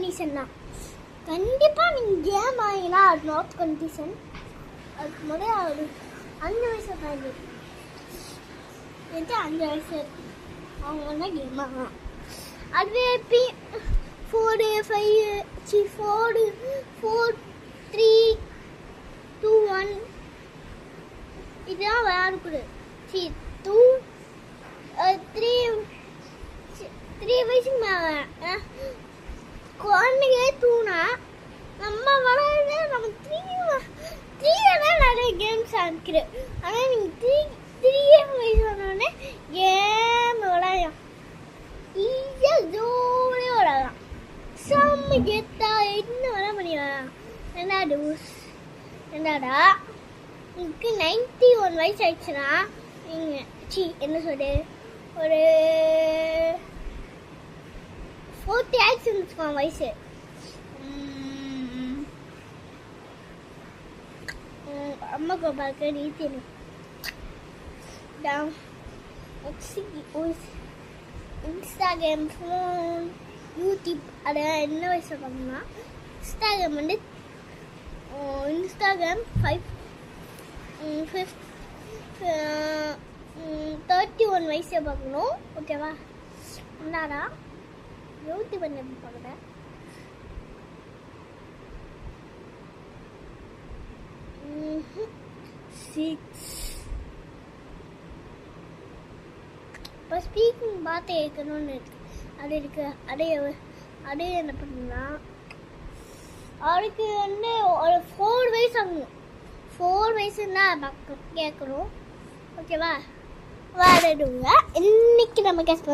Condition தான். கண்டிப்பாக நீங்கள் கேம் ஆகினா அது நாட் கண்டிஷன். அதுக்கு முதல்ல ஒரு 5 வயசு தாண்டி எது 5 வயசு அவங்க தான் கேம் ஆகலாம். அதுவே 4 5 4 3 2 1 இதுதான் விளையாடக்கூடாது. 3 வயசுக்கு மேலே குழந்தைங்க தூணா நம்ம விளையாட நம்ம 3 நிறைய கேம்ஸ் ஆடிக்கிறோம். ஆனால் நீங்கள் 3 வயசு வந்தோடனே கேம் விளையாடலாம். ஈஸியாக ஜோலியாக விளையாடலாம். செம்ம கெத்தா என்ன வேணா பண்ணி விளையாடலாம். என்னடா உங்களுக்கு 91 வயசு ஆயிடுச்சுன்னா என்ன சொல்றது ஒரு 40 ஆயிடுச்சுன்னு வச்சுக்கோங்க வயசு. அம்மாக்கு பார்க்க நீத்தி இன்ஸ்டாகிராம் ஃபோன் யூடியூப் அதை என்ன வயசு பார்க்கணும்னா இன்ஸ்டாகிராம் வந்து இன்ஸ்டாகிராம் 31 வயசை பார்க்கணும். ஓகேவா? என்னடா யூடியூப் பண்ணி பார்க்குறேன். இப்போ ஸ்பீக்கிங் பார்த்து இருக்கணும்னு இருக்கு. அது இருக்கு. அதே என்ன பண்ணுன்னா அவருக்கு வந்து ஒரு 4 வயசு ஆகணும். 4 வயசுன்னா கேட்கணும். ஓகேவா? விளையாடுங்க. இன்னைக்கு நம்ம கேஸ்